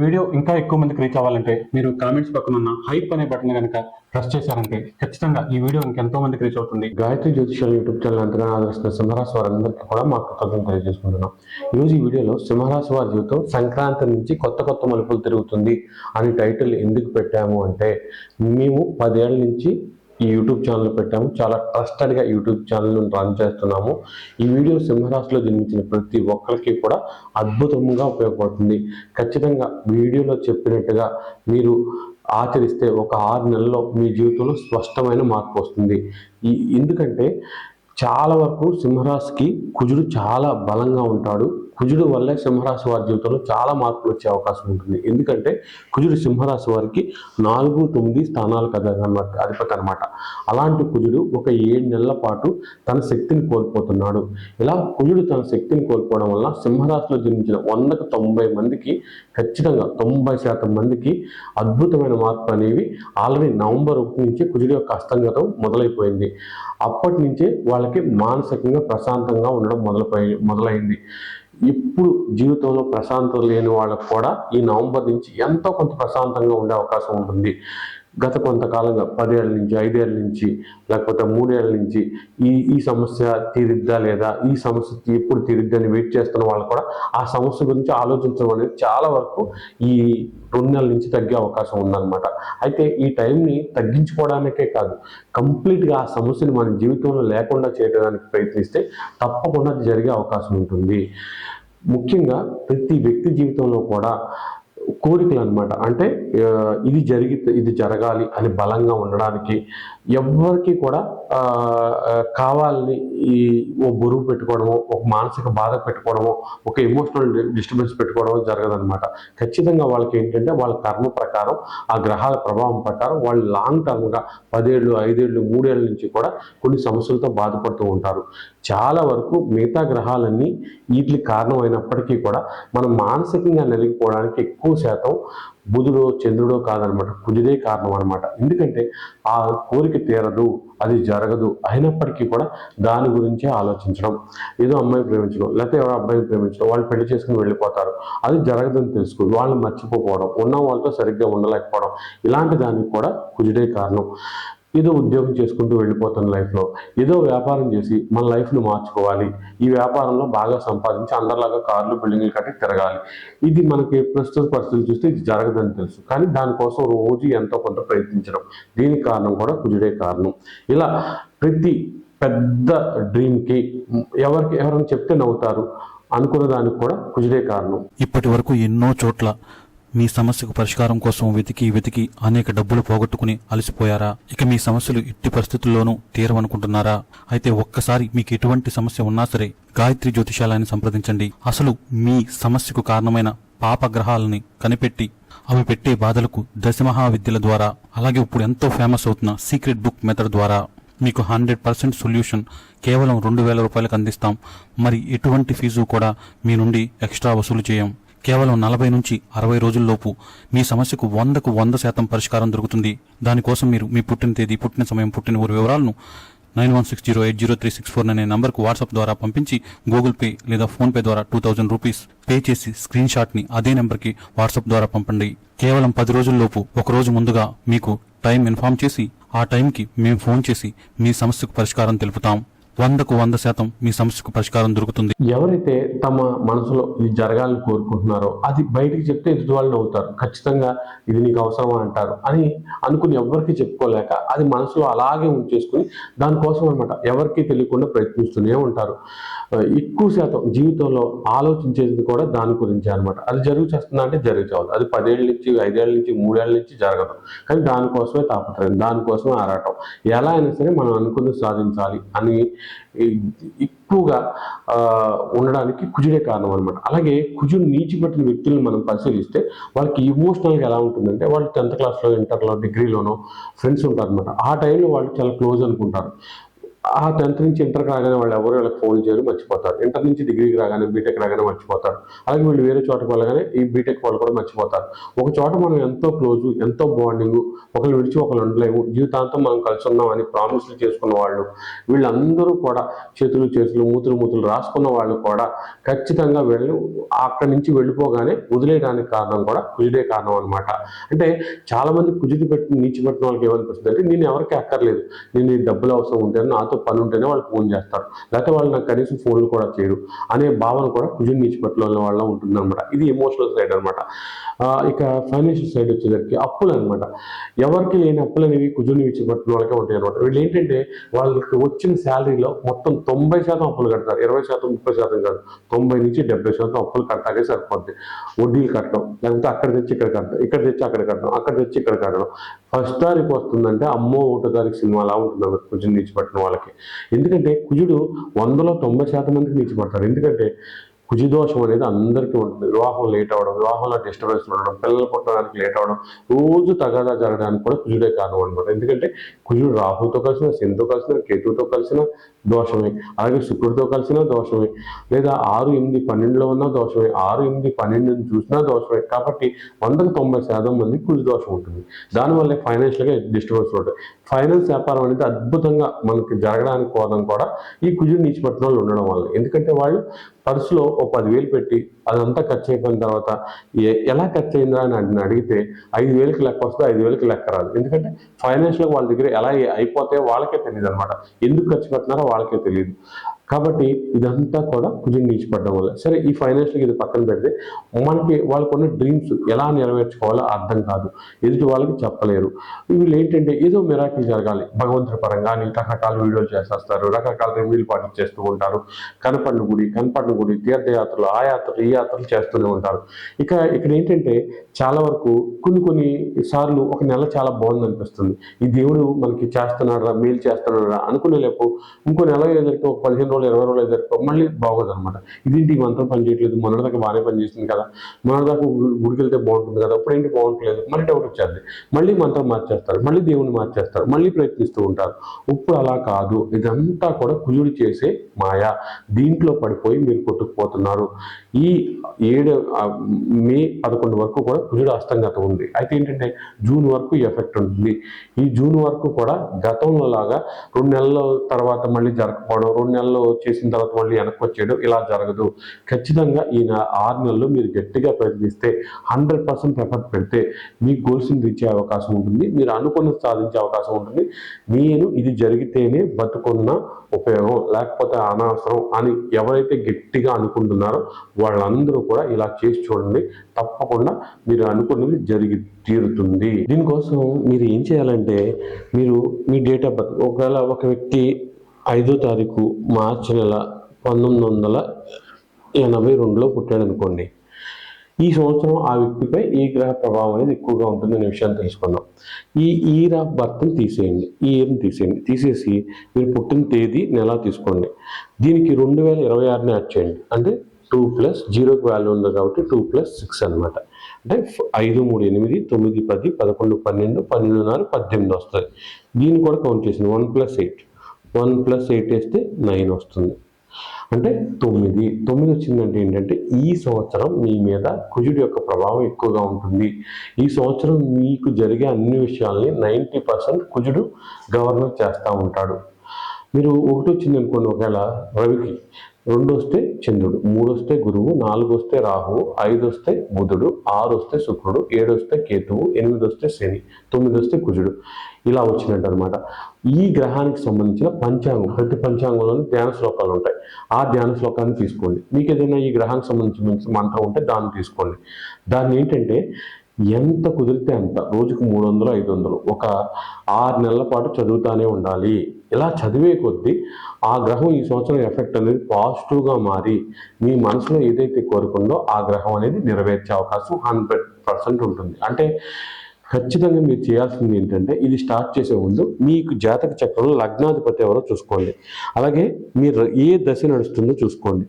Video ఇంకా ఎక్కువ మందికి రీచ్ అవ్వాలంటే మీరు కామెంట్స్ పక్కన ఉన్న హైప్ అనే బటన్ కనుక ప్రెస్ చేశారంటే ఖచ్చితంగా ఈ వీడియో ఇంకెంతో మందికి రీచ్ అవుతుంది. గాయత్రి జ్యోతిషాల యూట్యూబ్ ఛానల్ అంతగా ఆదరిస్తున్న సింహరాశి వారందరికీ కూడా మా కృతజ్ఞతలు తెలియజేసుకుంటున్నాం. ఈరోజు ఈ వీడియోలో సింహరాశి వారి జీవితం సంక్రాంతి నుంచి కొత్త కొత్త మలుపులు తిరుగుతుంది అని టైటిల్ ఎందుకు పెట్టాము అంటే, మేము 10 ఏళ్ల నుంచి ఈ యూట్యూబ్ ఛానల్ పెట్టాము. చాలా ట్రస్టెడ్గా యూట్యూబ్ ఛానల్ రన్ చేస్తున్నాము. ఈ వీడియో సింహరాశిలో జన్మించిన ప్రతి ఒక్కరికి కూడా అద్భుతంగా ఉపయోగపడుతుంది. ఖచ్చితంగా వీడియోలో చెప్పినట్టుగా మీరు ఆచరిస్తే ఒక 6 నెలల్లో మీ జీవితంలో స్పష్టమైన మార్పు వస్తుంది. ఎందుకంటే చాలా వరకు సింహరాశికి కుజుడు చాలా బలంగా ఉంటాడు. కుజుడు వల్లే సింహరాశి వారి జీవితంలో చాలా మార్పులు వచ్చే అవకాశం ఉంటుంది. ఎందుకంటే కుజుడు సింహరాశి వారికి 4, 9 స్థానాలకు అధిపతి అనమాట. అలాంటి కుజుడు ఒక 7 నెలల పాటు తన శక్తిని కోల్పోతున్నాడు. ఇలా కుజుడు తన శక్తిని కోల్పోవడం వల్ల సింహరాశిలో జన్మించిన 100కు 90 మందికి ఖచ్చితంగా 90% మందికి అద్భుతమైన మార్పు అనేవి ఆల్రెడీ నవంబర్ 1 నుంచి కుజుడు యొక్క అస్తంగతం మొదలైపోయింది. అప్పటి నుంచే వాళ్ళకి మానసికంగా ప్రశాంతంగా ఉండడం మొదలైంది. ఇప్పుడు జీవితంలో ప్రశాంతత లేని వాళ్ళకు కూడా ఈ నవంబర్ నుంచి ఎంతో కొంత ప్రశాంతంగా ఉండే అవకాశం ఉంటుంది. గత కొంతకాలంగా 10 ఏళ్ళ నుంచి 5 ఏళ్ళ నుంచి లేకపోతే 3 ఏళ్ళ నుంచి ఈ సమస్య తీరిద్దా లేదా, ఈ సమస్య ఎప్పుడు తీరిద్దని వెయిట్ చేస్తున్న వాళ్ళు కూడా ఆ సమస్య గురించి ఆలోచించడం అనేది చాలా వరకు ఈ 2 నెలల నుంచి తగ్గే అవకాశం ఉందన్నమాట. అయితే ఈ టైంని తగ్గించుకోవడానికే కాదు, కంప్లీట్గా ఆ సమస్యని మన జీవితంలో లేకుండా చేయడానికి ప్రయత్నిస్తే తప్పకుండా అది జరిగే అవకాశం ఉంటుంది. ముఖ్యంగా ప్రతి వ్యక్తి జీవితంలో కూడా కోరికలు అనమాట. అంటే ఇది జరగాలి అని బలంగా ఉండడానికి ఎవ్వరికి కూడా కావాలని ఓ బరువు పెట్టుకోవడము, ఒక మానసిక బాధ పెట్టుకోవడము, ఒక ఎమోషనల్ డిస్టర్బెన్స్ పెట్టుకోవడము జరగదనమాట. ఖచ్చితంగా వాళ్ళకి ఏంటంటే వాళ్ళ కర్మ ప్రకారం, ఆ గ్రహాల ప్రభావం ప్రకారం వాళ్ళు లాంగ్ టర్మ్గా 10 ఏళ్ళు, 5 ఏళ్ళు, 3 ఏళ్ళ నుంచి కూడా కొన్ని సమస్యలతో బాధపడుతూ ఉంటారు. చాలా వరకు మిగతా గ్రహాలన్నీ వీటికి కారణం అయినప్పటికీ కూడా మనం మానసికంగా నలిగిపోవడానికి ఎక్కువ శాతం బుధుడో చంద్రుడో కాదనమాట, కుజుడే కారణం అనమాట. ఎందుకంటే ఆ కోరిక తీరదు, అది జరగదు, అయినప్పటికీ కూడా దాని గురించే ఆలోచించడం. ఏదో అమ్మాయి ప్రేమించడం, లేకపోతే ఎవరో అబ్బాయిని ప్రేమించడం, వాళ్ళు పెళ్లి చేసుకుని వెళ్ళిపోతారు, అది జరగదని తెలుసుకో వాళ్ళని మర్చిపోవడం, ఉన్న వాళ్ళతో సరిగ్గా ఉండలేకపోవడం, ఇలాంటి దానికి కూడా కుజుడే కారణం. ఏదో ఉద్యోగం చేసుకుంటూ వెళ్ళిపోతున్న లైఫ్లో ఏదో వ్యాపారం చేసి మన లైఫ్ను మార్చుకోవాలి, ఈ వ్యాపారంలో బాగా సంపాదించి అందరిలాగా కార్లు బిల్డింగ్లు కట్టి తిరగాలి, ఇది మనకి ప్రస్తుత పరిస్థితులు చూస్తే ఇది జరగదని తెలుసు, కానీ దానికోసం రోజు ఎంతో కొంత ప్రయత్నించడం, దీనికి కారణం కూడా కుజుడే కారణం. ఇలా ప్రతి పెద్ద డ్రీమ్కి ఎవరైనా చెప్తే నవ్వుతారు అనుకున్న దానికి కూడా కుజుడే కారణం. ఇప్పటి వరకు ఎన్నో చోట్ల మీ సమస్యకు పరిష్కారం కోసం వెతికి అనేక డబ్బులు పోగొట్టుకుని అలసిపోయారా? ఇక మీ సమస్యలు ఎట్టి పరిస్థితుల్లోనూ తీరవనుకుంటున్నారా? అయితే ఒక్కసారి మీకు ఎటువంటి సమస్య ఉన్నా సరే గాయత్రి జ్యోతిషాలయాన్ని సంప్రదించండి. అసలు మీ సమస్యకు కారణమైన పాపగ్రహాలని కనిపెట్టి అవి పెట్టే బాధలకు దశమహావిద్యల ద్వారా, అలాగే ఇప్పుడు ఎంతో ఫేమస్ అవుతున్న సీక్రెట్ బుక్ మెథడ్ ద్వారా మీకు 100% సొల్యూషన్ కేవలం 2000 రూపాయలకు అందిస్తాం. మరి ఎటువంటి ఫీజు కూడా మీ నుండి ఎక్స్ట్రా వసూలు చేయం. కేవలం 40 నుంచి 60 రోజుల్లోపు మీ సమస్యకు 100కు 100% పరిష్కారం దొరుకుతుంది. దానికోసం మీరు మీ పుట్టిన తేదీ, పుట్టిన సమయం, పుట్టిన ఊరి వివరాలను 9160803649 అనే నంబర్కు వాట్సాప్ ద్వారా పంపించి గూగుల్ పే లేదా ఫోన్ పే ద్వారా 2000 రూపీస్ పే చేసి స్క్రీన్ షాట్ని అదే నెంబర్కి వాట్సాప్ ద్వారా పంపండి. కేవలం 10 రోజుల్లోపు, ఒక రోజు ముందుగా మీకు టైం ఇన్ఫార్మ్ చేసి ఆ టైంకి మేము ఫోన్ చేసి మీ సమస్యకు పరిష్కారం తెలుపుతాం. 100కు 100% మీ సమస్యకు పరిష్కారం దొరుకుతుంది. ఎవరైతే తమ మనసులో ఇది జరగాలని కోరుకుంటున్నారో అది బయటికి చెప్తే ఎదుటి వాళ్ళు అవుతారు, ఖచ్చితంగా ఇది నీకు అవసరమా అంటారు అని అనుకుని ఎవరికి చెప్పుకోలేక అది మనసులో అలాగే ఉంచేసుకుని దానికోసం అనమాట ఎవరికి తెలియకుండా ప్రయత్నిస్తూనే ఉంటారు. ఎక్కువ శాతం జీవితంలో ఆలోచించేది కూడా దాని గురించే అనమాట. అది జరుగుచేస్తుందా అంటే జరుగుతుంది. అది 10 ఏళ్ళ నుంచి, 5 ఏళ్ళ నుంచి, 3 ఏళ్ళ నుంచి జరగదు, కానీ దానికోసమే తాపత్రయం, దానికోసమే ఆరాటం. ఎలా అయినా సరే మనం అనుకుని సాధించాలి అని ఎక్కువగా ఉండడానికి కుజుడే కారణం అనమాట. అలాగే కుజుడు నీచిపట్టిన వ్యక్తులను మనం పరిశీలిస్తే వాళ్ళకి ఇమోషనల్గా ఎలా ఉంటుందంటే, వాళ్ళు 10th క్లాస్లో, ఇంటర్లో, డిగ్రీలోనో ఫ్రెండ్స్ ఉంటారు అనమాట. ఆ టైంలో వాళ్ళు చాలా క్లోజ్ అనుకుంటారు. ఆ 10th నుంచి ఇంటర్కి రాగానే వాళ్ళు ఎవరు వీళ్ళకి ఫోన్ చేయరు, మర్చిపోతారు. ఇంటర్ నుంచి డిగ్రీకి రాగానే బీటెక్ రాగానే మర్చిపోతారు. అలాగే వీళ్ళు వేరే చోటకి వెళ్ళగానే ఈ బీటెక్ వాళ్ళు కూడా మర్చిపోతారు. ఒక చోట మనం ఎంతో క్లోజు, ఎంతో బాండింగ్, ఒకరు విడిచి ఒకరు ఉండలేము, జీవితాంతం మనం కలిసి ఉన్నాం అని ప్రామిస్లు చేసుకున్న వాళ్ళు, వీళ్ళందరూ కూడా చేతులు మూతులు రాసుకున్న వాళ్ళు కూడా ఖచ్చితంగా అక్కడి నుంచి వెళ్ళిపోగానే వదిలేయడానికి కారణం కూడా కుజుడే కారణం అనమాట. అంటే చాలా మంది కుజుడు నీచి పెట్టిన వాళ్ళకి ఏమనిపిస్తుంది అంటే, నేను ఎవరికి అక్కర్లేదు, నేను ఈ డబ్బులు అవసరం ఉంటేనే, నాతో పని ఉంటేనే వాళ్ళు ఫోన్ చేస్తారు, లేకపోతే వాళ్ళు నాకు కనీసం ఫోన్లు కూడా చేయరు అనే భావన కూడా కుజుడు నీచి పెట్టిన వాళ్ళ ఉంటుంది అనమాట. ఇది ఎమోషనల్ సైడ్ అనమాట. ఇక ఫైనాన్షియల్ సైడ్ వచ్చేసరికి అప్పులు అనమాట. ఎవరికి లేని అప్పులు అనేవి కుజుడిని నీచి పెట్టిన వాళ్ళకే ఉంటాయి అనమాట. వీళ్ళు ఏంటంటే వాళ్ళకి వచ్చిన శాలరీలో మొత్తం 90% అప్పులు కడతారు. 20%, 30% కాదు, 90 నుంచి 70% అప్పులు కట్టాకే సరిపోద్ది. వడ్డీలు కట్టడం, లేకపోతే అక్కడ తెచ్చి ఇక్కడ కట్టడం, ఇక్కడ తెచ్చి అక్కడ కట్టడం, అక్కడ తెచ్చి ఇక్కడ కట్టడం. ఫస్ట్ తారీఖు వస్తుందంటే అమ్మో 1వ తారీఖు సినిమా అలా ఉంటుంది కుజుడు నీచిపట్టిన వాళ్ళకి. ఎందుకంటే కుజుడు 100లో 90% మందికి నీచిపడతాడు. ఎందుకంటే కుజదోషం అనేది అందరికీ ఉంటుంది. వివాహం లేట్ అవ్వడం, వివాహంలో డిస్టర్బెన్స్ ఉండడం, పిల్లలు పుట్టడానికి లేట్ అవ్వడం, రోజు తగాదా జరగడానికి కూడా కుజుడే కారణం అనమాట. ఎందుకంటే కుజుడు రాహుతో కలిసిన, శనితో కలిసిన, కేతువుతో కలిసిన దోషమే, అలాగే శుక్రుడితో కలిసిన దోషమే, లేదా 6, 8, 12లో ఉన్న దోషమే, 6, 8, 12 చూసినా దోషమే. కాబట్టి 100కి 90% మందికి కుజు దోషం ఉంటుంది. దానివల్ల ఫైనాన్షియల్గా డిస్టర్బెన్స్ ఉంటాయి. ఫైనాన్స్ వ్యాపారం అనేది అద్భుతంగా మనకి జరగడానికి కోదం కూడా ఈ కుజుడు నీచిపట్టిన వాళ్ళు ఉండడం వల్ల. ఎందుకంటే వాళ్ళు పర్సులో ఓ 10,000 పెట్టి అదంతా ఖర్చు అయిపోయిన తర్వాత ఎలా ఖర్చు అయిందా అని అడిగితే 5,000కి లెక్క వస్తే 5,000కి లెక్క రాదు. ఎందుకంటే ఫైనాన్షియల్గా వాళ్ళ దగ్గర ఎలా అయిపోతే వాళ్ళకే తెలియదు అనమాట. ఎందుకు ఖర్చు పెట్టినారో వాళ్ళకే తెలియదు. కాబట్టి ఇదంతా కూడా కుజుడు నీచిపడడం వల్ల. సరే, ఈ ఫైనాన్షియల్గా ఇది పక్కన పెడితే మనకి వాళ్ళకున్న డ్రీమ్స్ ఎలా నెరవేర్చుకోవాలో అర్థం కాదు, ఎదుటి వాళ్ళకి చెప్పలేరు. వీళ్ళు ఏంటంటే ఏదో మిరాకిల్ జరగాలి భగవంతుడి పరంగా అని రకరకాల వీడియోలు చేసేస్తారు, రకరకాల రివ్యూలు పాటించేస్తూ ఉంటారు. కనపడిన గుడి తీర్థయాత్రలు, ఆ యాత్రలు, ఈ యాత్రలు చేస్తూనే ఉంటారు. ఇక్కడ ఏంటంటే చాలా వరకు కొన్ని సార్లు ఒక నెల చాలా బాగుంది అనిపిస్తుంది, ఈ దేవుడు మనకి చేస్తున్నాడు, మేలు చేస్తున్నాడు అనుకునే లేపు ఇంకో నెల ఎదురుకో 15 రోజులు 20 రోజులు ఎదురుకో మళ్ళీ బాగోదు అనమాట. ఇదేంటి ఈ మంత్రం పనిచేయట్లేదు, మొన్నటిదాకా బాగానే పనిచేస్తుంది కదా, మొన్నటిదాకా గుడికి వెళ్తే బాగుంటుంది కదా, ఇప్పుడు ఏంటి బాగుంటలేదు, మళ్ళీ డౌట్ వచ్చేది, మళ్ళీ మంత్రం మార్చేస్తారు, మళ్ళీ దేవుని మార్చేస్తారు, మళ్ళీ ప్రయత్నిస్తూ ఉంటారు. ఇప్పుడు అలా కాదు, ఇదంతా కూడా కుజుడు చేసే మాయా. దీంట్లో పడిపోయి మీరు కొట్టుకుపోతున్నారు. ఈ మే 11 వరకు కూడా కుజుడు అస్తంగతం ఉంది. అయితే ఏంటంటే జూన్ వరకు ఈ ఎఫెక్ట్ ఉంటుంది. ఈ జూన్ వరకు కూడా గతంలో లాగా 2 నెలల తర్వాత మళ్ళీ జరగకపోవడం, 2 నెలలు చేసిన తర్వాత మళ్ళీ వెనక్కి వచ్చేయడం ఇలా జరగదు. ఖచ్చితంగా ఈ 6 నెలలు మీరు గట్టిగా ప్రయత్నిస్తే 100% ఎఫర్ట్ పెడితే మీ గోల్స్ని రీచ్ అయ్యే అవకాశం ఉంటుంది, మీరు అనుకున్నది సాధించే అవకాశం ఉంటుంది. నేను ఇది జరిగితేనే బతుకున్న ఉపయోగం, లేకపోతే అనవసరం అని ఎవరైతే గట్టిగా అనుకుంటున్నారో వాళ్ళందరూ కూడా ఇలా చేసి చూడండి. తప్పకుండా మీరు అనుకున్నది జరిగి తీరుతుంది. దీనికోసం మీరు ఏం చేయాలంటే, మీరు మీ డేట్ ఆఫ్ బర్త్, ఒకవేళ ఒక వ్యక్తి 5వ తారీఖు మార్చి నెల 1982లో పుట్టాడు అనుకోండి, ఈ సంవత్సరం ఆ వ్యక్తిపై ఈ గ్రహ ప్రభావం అనేది ఎక్కువగా ఉంటుందనే విషయాన్ని తెలుసుకుందాం. ఈ ఇయర్ ఆఫ్ బర్త్ని తీసేయండి, ఈ ఇయర్ని తీసేసి మీరు పుట్టిన తేదీ నెల తీసుకోండి. దీనికి 2026ని యాడ్ చేయండి. అంటే 2 + 0కి వాల్యూ ఉంది కాబట్టి 2 + 6 అనమాట. అంటే 5, 3, 8, 9, 10, 11, 12, 12, 18 వస్తుంది. దీన్ని కూడా కౌంట్ చేసింది. 1 + 8 వేస్తే 9 వస్తుంది. అంటే 9 వచ్చిందంటే ఏంటంటే ఈ సంవత్సరం మీ మీద కుజుడి యొక్క ప్రభావం ఎక్కువగా ఉంటుంది. ఈ సంవత్సరం మీకు జరిగే అన్ని విషయాల్ని 90% కుజుడు గవర్నర్ చేస్తూ ఉంటాడు. మీరు 1 వచ్చింది అనుకోండి, ఒకవేళ రవికి, 2 వస్తే చంద్రుడు, 3 వస్తే గురువు, 4 వస్తే రాహువు, 5 వస్తే బుధుడు, 6 వస్తే శుక్రుడు, 7 వస్తే కేతువు, 8 వస్తే శని, 9 వస్తే కుజుడు. ఇలా వచ్చినట్టు అనమాట. ఈ గ్రహానికి సంబంధించిన పంచాంగం, ప్రతి పంచాంగంలోని ధ్యాన శ్లోకాలు ఉంటాయి. ఆ ధ్యాన శ్లోకాన్ని తీసుకోండి. మీకు ఏదైనా ఈ గ్రహానికి సంబంధించిన మంత్రం ఉంటే దాన్ని తీసుకోండి. దాన్ని ఏంటంటే ఎంత కుదిరితే అంత, రోజుకు 300, 500 ఒక 6 నెలల పాటు చదువుతానే ఉండాలి. ఇలా చదివే కొద్దీ ఆ గ్రహం ఈ సంవత్సరం ఎఫెక్ట్ అనేది పాజిటివ్గా మారి మీ మనసులో ఏదైతే కోరుకుందో ఆ గ్రహం అనేది నెరవేర్చే అవకాశం 100% ఉంటుంది. అంటే ఖచ్చితంగా మీరు చేయాల్సింది ఏంటంటే ఇది స్టార్ట్ చేసే ముందు మీకు జాతక చక్రంలో లగ్నాధిపతి ఎవరో చూసుకోండి. అలాగే మీరు ఏ దశ నడుస్తుందో చూసుకోండి.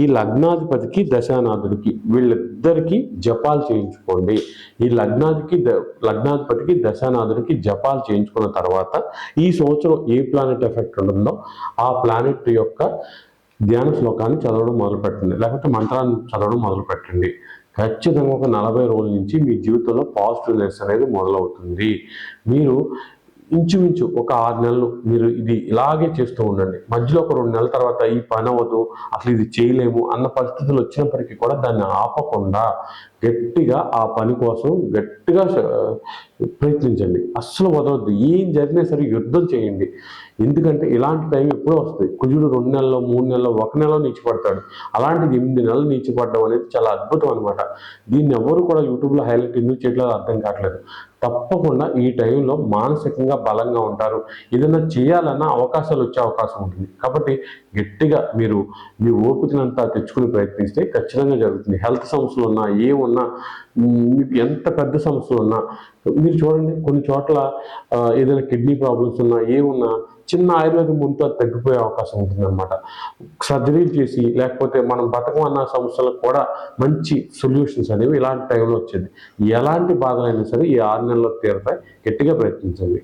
ఈ లగ్నాధిపతికి దశానాథుడికి వీళ్ళిద్దరికీ జపాలు చేయించుకోండి. ఈ లగ్నాధిపతికి దశానాథుడికి జపాలు చేయించుకున్న తర్వాత ఈ సంవత్సరం ఏ ప్లానెట్ ఎఫెక్ట్ ఉంటుందో ఆ ప్లానెట్ యొక్క ధ్యాన శ్లోకాన్ని చదవడం మొదలుపెట్టండి, లేకపోతే మంత్రాన్ని చదవడం మొదలుపెట్టండి. ఖచ్చితంగా ఒక 40 రోజుల నుంచి మీ జీవితంలో పాజిటివ్నెస్ అనేది మొదలవుతుంది. మీరు ఇంచుమించు ఒక 6 నెలలు మీరు ఇది ఇలాగే చేస్తూ ఉండండి. మధ్యలో ఒక 2 నెలల తర్వాత ఈ పని అవ్వదు, అసలు ఇది చేయలేము అన్న పరిస్థితులు వచ్చినప్పటికీ కూడా దాన్ని ఆపకుండా గట్టిగా ఆ పని కోసం గట్టిగా ప్రయత్నించండి. అస్సలు వదలొద్దు. ఏం జరిగినా సరే యుద్ధం చేయండి. ఎందుకంటే ఇలాంటి టైం ఎప్పుడో వస్తుంది. కుజుడు 2 నెలల్లో, 3 నెలల్లో, 1 నెలలో నీచిపడతాడు. అలాంటిది 8 నెలలు నీచిపడడం అనేది చాలా అద్భుతం అనమాట. దీన్ని ఎవరు కూడా యూట్యూబ్లో హైలైట్ ఎందుకు చేయట్లేదు అర్థం కావట్లేదు. తప్పకుండా ఈ టైంలో మానసికంగా బలంగా ఉంటారు. ఏదైనా చేయాలన్నా అవకాశాలు వచ్చే అవకాశం ఉంటుంది. కాబట్టి గట్టిగా మీరు మీ ఓపికనంతా తెచ్చుకుని ప్రయత్నిస్తే ఖచ్చితంగా జరుగుతుంది. హెల్త్ సమస్యలు ఉన్నా, ఏమున్నా, మీకు ఎంత పెద్ద సమస్యలు ఉన్నా మీరు చూడండి, కొన్ని చోట్ల ఏదైనా కిడ్నీ ప్రాబ్లమ్స్ ఉన్నా, ఏమున్నా చిన్న ఆయుర్వేదం ముందు అది తగ్గిపోయే అవకాశం ఉంటుందన్నమాట. సర్జరీలు చేసి లేకపోతే మనం బతకమన్న సమస్యలకు కూడా మంచి సొల్యూషన్స్ అనేవి ఇలాంటి టైంలో వచ్చేది. ఎలాంటి బాధలైనా సరే ఈ 6 నెలల్లో తీరతాయి. గట్టిగా ప్రయత్నించండి.